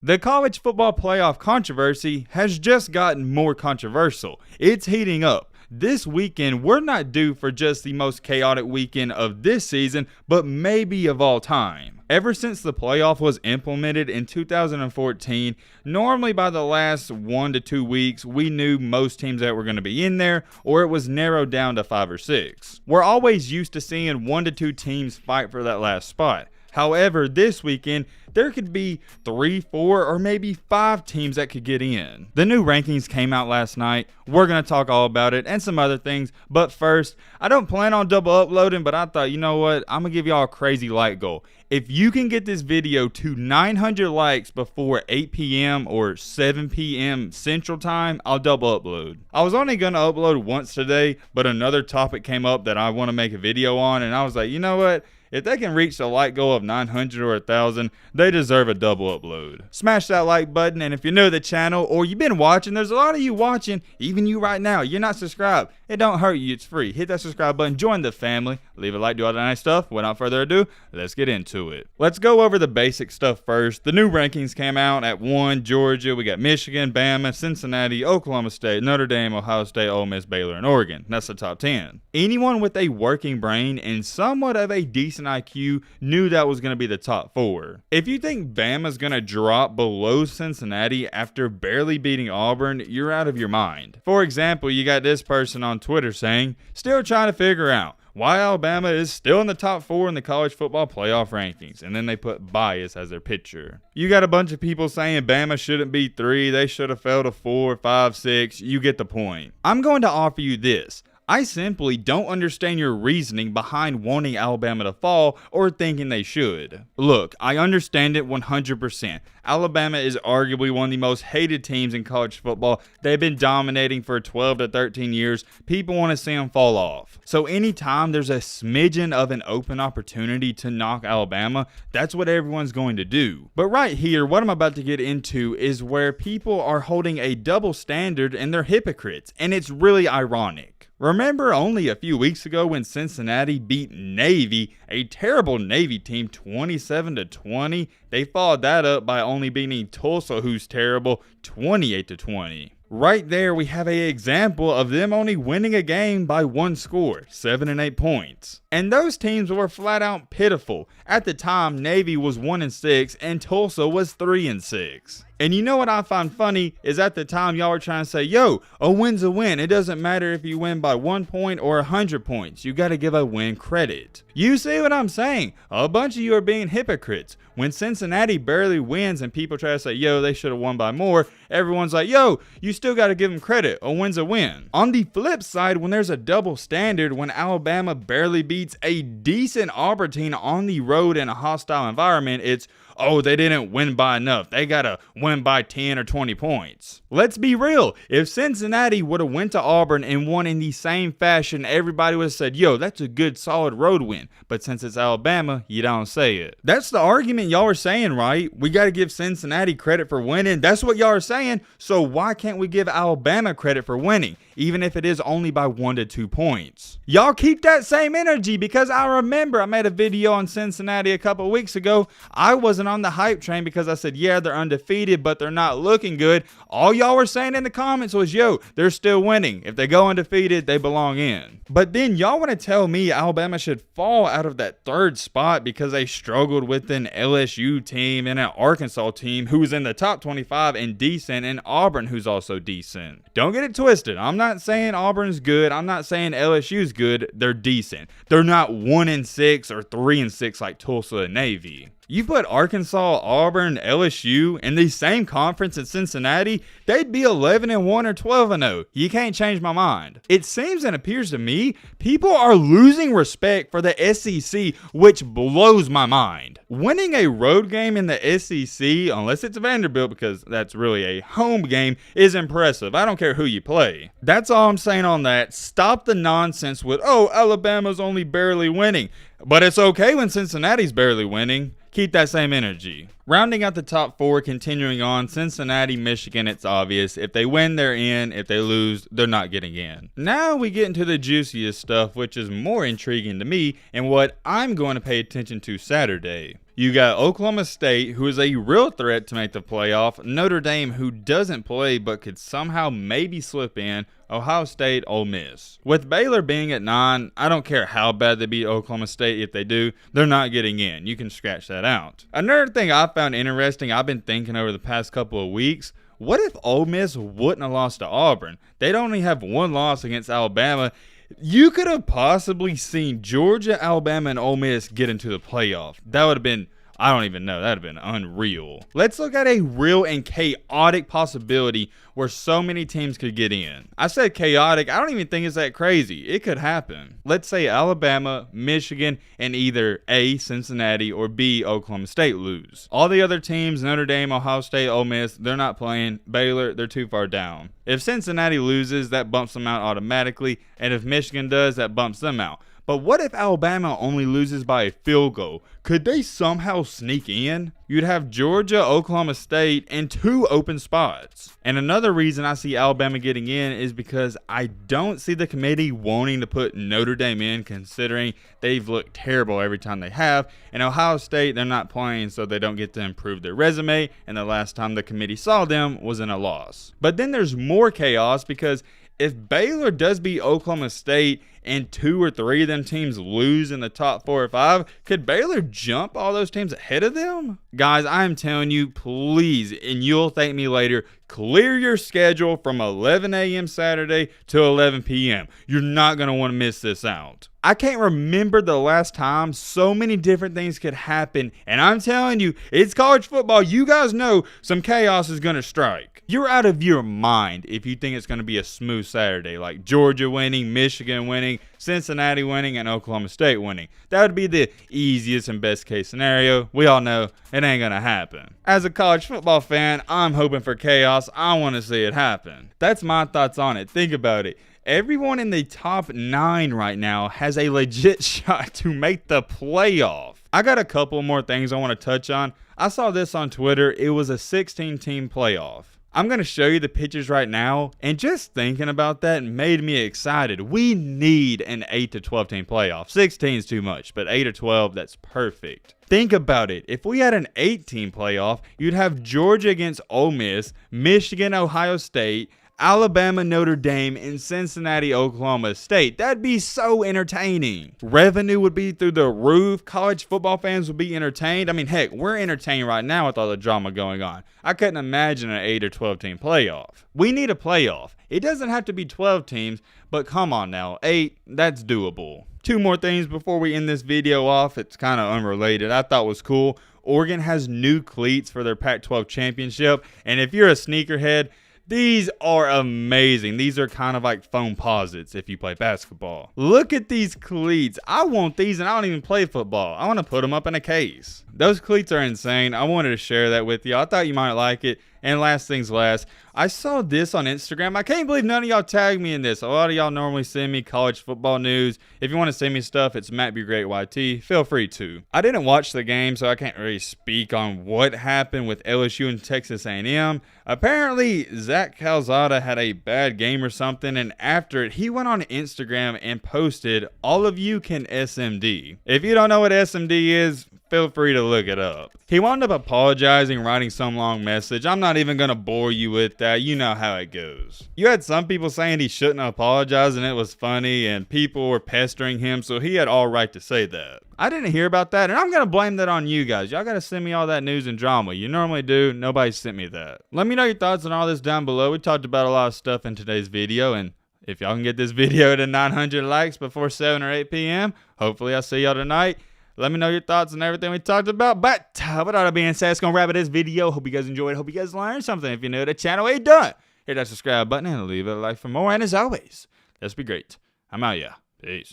The college football playoff controversy has just gotten more controversial. It's heating up. This weekend, we're not due for just the most chaotic weekend of this season, but maybe of all time. Ever since the playoff was implemented in 2014, normally by the last 1 to 2 weeks, we knew most teams that were going to be in there, or it was narrowed down to 5 or 6. We're always used to seeing 1 to 2 teams fight for that last spot. However, this weekend, there could be 3, 4, or maybe 5 teams that could get in. The new rankings came out last night. We're going to talk all about it and some other things. But first, I don't plan on double uploading, but I thought, you know what? I'm going to give y'all a crazy like goal. If you can get this video to 900 likes before 8 p.m. or 7 p.m. Central Time, I'll double upload. I was only going to upload once today, but another topic came up that I want to make a video on, and I was like, you know what? If they can reach the like goal of 900 or 1,000, they deserve a double upload. Smash that like button, and if you're new to the channel or you've been watching, there's a lot of you watching, even you right now, you're not subscribed. It don't hurt you, it's free. Hit that subscribe button, join the family, leave a like, do all that nice stuff. Without further ado, let's get into it. Let's go over the basic stuff first. The new rankings came out at 1, Georgia. We got Michigan, Bama, Cincinnati, Oklahoma State, Notre Dame, Ohio State, Ole Miss, Baylor, and Oregon. That's the top 10. Anyone with a working brain and somewhat of a decent IQ knew that was going to be the top 4. If you think Bama's going to drop below Cincinnati after barely beating Auburn, you're out of your mind. For example, you got this person on Twitter saying, still trying to figure out why Alabama is still in the top 4 in the college football playoff rankings, and then they put bias as their picture. You got a bunch of people saying Bama shouldn't be 3, they should have fell to 4, 5, 6, you get the point. I'm going to offer you this. I simply don't understand your reasoning behind wanting Alabama to fall or thinking they should. Look, I understand it 100%. Alabama is arguably one of the most hated teams in college football. They've been dominating for 12 to 13 years. People want to see them fall off. So anytime there's a smidgen of an open opportunity to knock Alabama, that's what everyone's going to do. But right here, what I'm about to get into is where people are holding a double standard and they're hypocrites, and it's really ironic. Remember only a few weeks ago when Cincinnati beat Navy, a terrible Navy team, 27-20? They followed that up by only beating Tulsa, who's terrible, 28-20. Right there, we have an example of them only winning a game by 1 score, 7 and 8 points. And those teams were flat out pitiful. At the time, Navy was 1-6 and Tulsa was 3-6. And you know what I find funny is at the time y'all were trying to say, yo, a win's a win. It doesn't matter if you win by 1 point or 100 points. You got to give a win credit. You see what I'm saying? A bunch of you are being hypocrites. When Cincinnati barely wins and people try to say, yo, they should have won by more, everyone's like, yo, you still got to give them credit. A win's a win. On the flip side, when there's a double standard, when Alabama barely beats a decent Auburn team on the road in a hostile environment, it's, oh, they didn't win by enough. They got to win by 10 or 20 points. Let's be real. If Cincinnati would have went to Auburn and won in the same fashion, everybody would have said, yo, that's a good solid road win. But since it's Alabama, you don't say it. That's the argument y'all are saying, right? We got to give Cincinnati credit for winning. That's what y'all are saying. So why can't we give Alabama credit for winning, even if it is only by 1 to 2 points? Y'all keep that same energy, because I remember I made a video on Cincinnati a couple weeks ago. I wasn't on the hype train because I said, yeah, they're undefeated, but they're not looking good. All y'all were saying in the comments was, yo, they're still winning. If they go undefeated, they belong in. But then y'all want to tell me Alabama should fall out of that 3rd spot because they struggled with an LSU team and an Arkansas team who's in the top 25 and decent, and Auburn who's also decent. Don't get it twisted. I'm not saying Auburn's good. I'm not saying LSU's good. They're decent. They're not 1-6 or 3-6 like Tulsa and Navy. You put Arkansas, Auburn, LSU in the same conference as Cincinnati, they'd be 11-1 or 12-0. You can't change my mind. It seems and appears to me people are losing respect for the SEC, which blows my mind. Winning a road game in the SEC, unless it's Vanderbilt, because that's really a home game, is impressive. I don't care who you play. That's all I'm saying on that. Stop the nonsense with, oh, Alabama's only barely winning. But it's okay when Cincinnati's barely winning. Keep that same energy. Rounding out the top 4, continuing on, Cincinnati, Michigan, it's obvious. If they win, they're in. If they lose, they're not getting in. Now we get into the juiciest stuff, which is more intriguing to me and what I'm going to pay attention to Saturday. You got Oklahoma State, who is a real threat to make the playoff, Notre Dame, who doesn't play but could somehow maybe slip in, Ohio State, Ole Miss. With Baylor being at 9, I don't care how bad they beat Oklahoma State. If they do, they're not getting in. You can scratch that out. Another thing I found interesting, I've been thinking over the past couple of weeks, what if Ole Miss wouldn't have lost to Auburn? They'd only have one loss against Alabama. You could have possibly seen Georgia, Alabama, and Ole Miss get into the playoff. That would have been, I don't even know, that would have been unreal. Let's look at a real and chaotic possibility where so many teams could get in. I said chaotic, I don't even think it's that crazy. It could happen. Let's say Alabama, Michigan, and either A, Cincinnati, or B, Oklahoma State lose. All the other teams, Notre Dame, Ohio State, Ole Miss, they're not playing. Baylor, they're too far down. If Cincinnati loses, that bumps them out automatically, and if Michigan does, that bumps them out. But what if Alabama only loses by a field goal? Could they somehow sneak in? You'd have Georgia, Oklahoma State, and 2 open spots. And another reason I see Alabama getting in is because I don't see the committee wanting to put Notre Dame in, considering they've looked terrible every time they have. And Ohio State, they're not playing, so they don't get to improve their resume. And the last time the committee saw them was in a loss. But then there's more chaos, because if Baylor does beat Oklahoma State and 2 or 3 of them teams lose in the top 4 or 5, could Baylor jump all those teams ahead of them? Guys, I am telling you, please, and you'll thank me later, clear your schedule from 11 a.m. Saturday to 11 p.m. You're not going to want to miss this out. I can't remember the last time so many different things could happen, and I'm telling you, it's college football. You guys know some chaos is going to strike. You're out of your mind if you think it's going to be a smooth Saturday, like Georgia winning, Michigan winning, Cincinnati winning, and Oklahoma State winning. That would be the easiest and best case scenario. We all know it ain't going to happen. As a college football fan, I'm hoping for chaos. I want to see it happen. That's my thoughts on it. Think about it. Everyone in the top 9 right now has a legit shot to make the playoff. I got a couple more things I want to touch on. I saw this on Twitter. It was a 16-team playoff. I'm going to show you the pictures right now, and just thinking about that made me excited. We need an 8 to 12 team playoff. 16 is too much, but 8 or 12, that's perfect. Think about it. If we had an 8-team playoff, you'd have Georgia against Ole Miss, Michigan, Ohio State, Alabama, Notre Dame, and Cincinnati, Oklahoma State. That'd be so entertaining. Revenue would be through the roof. College football fans would be entertained. I mean, heck, we're entertained right now with all the drama going on. I couldn't imagine an 8 or 12 team playoff. We need a playoff. It doesn't have to be 12 teams, but come on now, 8, that's doable. 2 more things before we end this video off. It's kind of unrelated. I thought was cool. Oregon has new cleats for their Pac-12 championship, and if you're a sneakerhead, these are amazing. These are kind of like foam posits if you play basketball. Look at these cleats. I want these, and I don't even play football. I want to put them up in a case. Those cleats are insane. I wanted to share that with you. I thought you might like it. And last things last, I saw this on Instagram. I can't believe none of y'all tagged me in this. A lot of y'all normally send me college football news. If you want to send me stuff, it's MattBeGreatYT. Feel free to. I didn't watch the game, so I can't really speak on what happened with LSU and Texas A&M. Apparently, Zach Calzada had a bad game or something, and after it, he went on Instagram and posted, "All of you can SMD." If you don't know what SMD is, feel free to look it up. He wound up apologizing, writing some long message. I'm not even going to bore you with that. You know how it goes. You had some people saying he shouldn't apologize and it was funny, and people were pestering him, so he had all right to say that. I didn't hear about that, and I'm going to blame that on you guys. Y'all got to send me all that news and drama. You normally do. Nobody sent me that. Let me know your thoughts on all this down below. We talked about a lot of stuff in today's video, and if y'all can get this video to 900 likes before 7 or 8 p.m., hopefully I'll see y'all tonight. Let me know your thoughts on everything we talked about. But with all that being said, it's going to wrap up this video. Hope you guys enjoyed it. Hope you guys learned something. If you're new to the channel, what you doing? Hit that subscribe button and leave it a like for more. And as always, let's be great. I'm out, yeah. Peace.